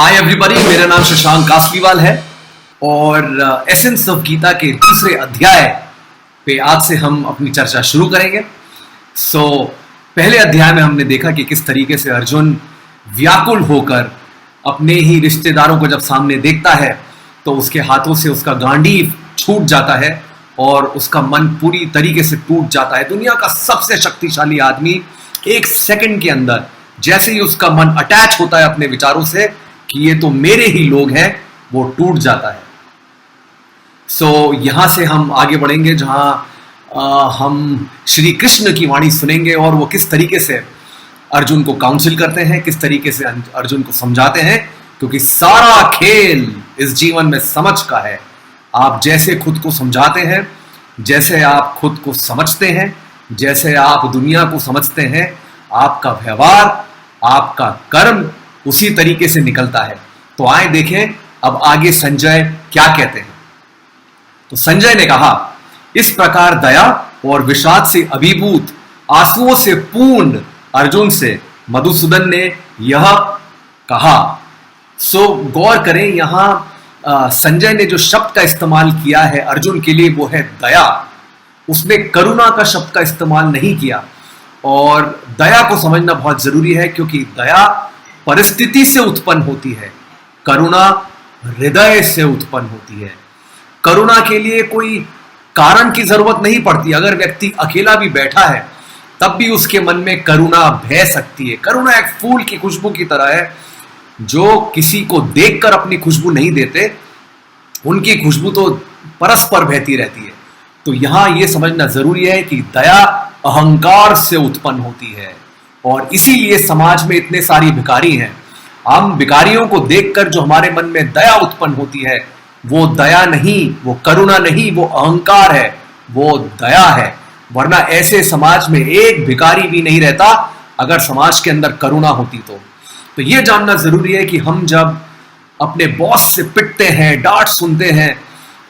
Hi everybody, मेरा नाम शशांक कासलीवाल है और एसेंस ऑफ गीता के दूसरे अध्याय पे आज से हम अपनी चर्चा शुरू करेंगे। पहले अध्याय में हमने देखा कि किस तरीके से अर्जुन व्याकुल होकर अपने ही रिश्तेदारों को जब सामने देखता है तो उसके हाथों से उसका गांडीव छूट जाता है और उसका मन पूरी तरीके से टूट जाता है। दुनिया का सबसे शक्तिशाली आदमी एक सेकंड के अंदर जैसे ही उसका मन अटैच होता है अपने विचारों से कि ये तो मेरे ही लोग हैं, वो टूट जाता है। यहां से हम आगे बढ़ेंगे जहां हम श्री कृष्ण की वाणी सुनेंगे और वो किस तरीके से अर्जुन को काउंसिल करते हैं, किस तरीके से अर्जुन को समझाते हैं, क्योंकि सारा खेल इस जीवन में समझ का है। आप जैसे खुद को समझाते हैं, जैसे आप खुद को समझते हैं, जैसे आप दुनिया को समझते हैं, आपका व्यवहार, आपका कर्म उसी तरीके से निकलता है। तो आए देखें अब आगे संजय क्या कहते हैं। तो संजय ने कहा, इस प्रकार दया और विषाद से अभिभूत आंसुओं से पूर्ण अर्जुन से मधुसूदन ने यह कहा। गौर करें, यहां संजय ने जो शब्द का इस्तेमाल किया है अर्जुन के लिए वो है दया। उसने करुणा का शब्द का इस्तेमाल नहीं किया और दया को समझना बहुत जरूरी है, क्योंकि दया परिस्थिति से उत्पन्न होती है, करुणा हृदय से उत्पन्न होती है। करुणा के लिए कोई कारण की जरूरत नहीं पड़ती। अगर व्यक्ति अकेला भी बैठा है तब भी उसके मन में करुणा बह सकती है। करुणा एक फूल की खुशबू की तरह है, जो किसी को देखकर अपनी खुशबू नहीं देते, उनकी खुशबू तो परस्पर बहती रहती है। तो यहां यह समझना जरूरी है कि दया अहंकार से उत्पन्न होती है और इसीलिए समाज में इतने सारी भिखारी हैं। हम भिखारियों को देखकर जो हमारे मन में दया उत्पन्न होती है वो दया नहीं, वो करुणा नहीं, वो अहंकार है, वो दया है। वरना ऐसे समाज में एक भिखारी भी नहीं रहता अगर समाज के अंदर करुणा होती तो ये जानना जरूरी है कि हम जब अपने बॉस से पिटते हैं, डांट सुनते हैं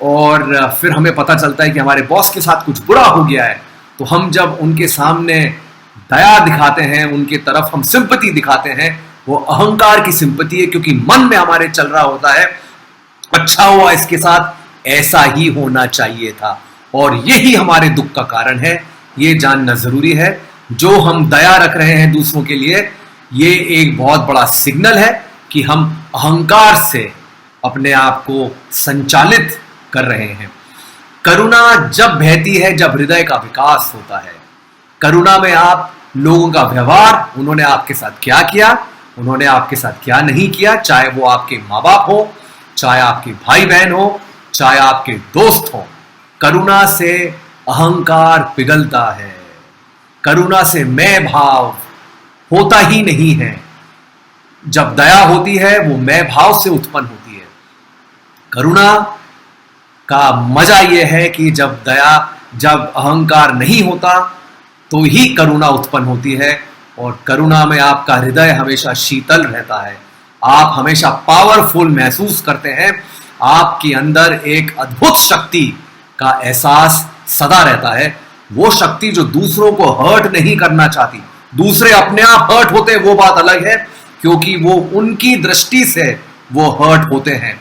और फिर हमें पता चलता है कि हमारे बॉस के साथ कुछ बुरा हो गया है, तो हम जब उनके सामने दया दिखाते हैं, उनके तरफ हम सिंपैथी दिखाते हैं, वो अहंकार की सिंपैथी है, क्योंकि मन में हमारे चल रहा होता है अच्छा हुआ इसके साथ, ऐसा ही होना चाहिए था, और यही हमारे दुख का कारण है। ये जानना जरूरी है। जो हम दया रख रहे हैं दूसरों के लिए, ये एक बहुत बड़ा सिग्नल है कि हम अहंकार से अपने आप को संचालित कर रहे हैं। करुणा जब बहती है जब हृदय का विकास होता है। करुणा में आप लोगों का व्यवहार, उन्होंने आपके साथ क्या किया, उन्होंने आपके साथ क्या नहीं किया, चाहे वो आपके माँ बाप हो, चाहे आपके भाई बहन हो, चाहे आपके दोस्त हो, करुणा से अहंकार पिघलता है। करुणा से मैं भाव होता ही नहीं है। जब दया होती है वो मैं भाव से उत्पन्न होती है। करुणा का मजा यह है कि जब अहंकार नहीं होता तो ही करुणा उत्पन्न होती है, और करुणा में आपका हृदय हमेशा शीतल रहता है। आप हमेशा पावरफुल महसूस करते हैं। आपके अंदर एक अद्भुत शक्ति का एहसास सदा रहता है। वो शक्ति जो दूसरों को हर्ट नहीं करना चाहती। दूसरे अपने आप हर्ट होते हैं वो बात अलग है, क्योंकि वो उनकी दृष्टि से वो हर्ट होते हैं।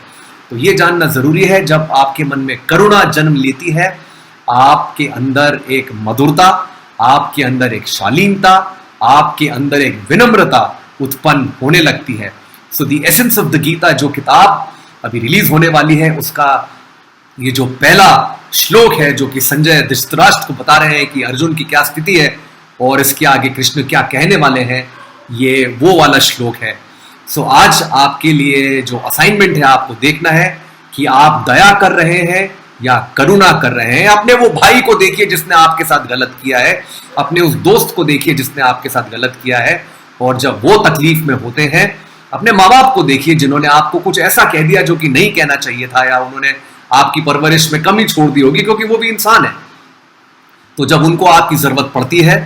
तो ये जानना जरूरी है, जब आपके मन में करुणा जन्म लेती है, आपके अंदर एक मधुरता, आपके अंदर एक शालीनता, आपके अंदर एक विनम्रता उत्पन्न होने लगती है। The essence of the Gita जो किताब अभी रिलीज होने वाली है, उसका ये जो पहला श्लोक है, जो कि संजय धृतराष्ट्र को बता रहे हैं कि अर्जुन की क्या स्थिति है और इसके आगे कृष्ण क्या कहने वाले हैं, ये वो वाला श्लोक है। आज आपके लिए जो असाइनमेंट है, आपको देखना है कि आप दया कर रहे हैं या करुणा कर रहे हैं। अपने वो भाई को देखिए जिसने आपके साथ गलत किया है, अपने उस दोस्त को देखिए जिसने आपके साथ गलत किया है, और जब वो तकलीफ में होते हैं, अपने माँ बाप को देखिए जिन्होंने आपको कुछ ऐसा कह दिया जो कि नहीं कहना चाहिए था, या उन्होंने आपकी परवरिश में कमी छोड़ दी होगी, क्योंकि वो भी इंसान है। तो जब उनको आपकी जरूरत पड़ती है,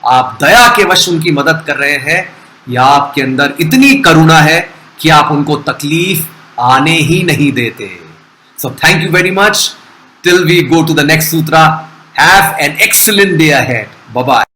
आप दया के वश उनकी मदद कर रहे हैं, या आपके अंदर इतनी करुणा है कि आप उनको तकलीफ आने ही नहीं देते। Thank you very much. Till we go to the next sutra, have an excellent day ahead. Bye-bye.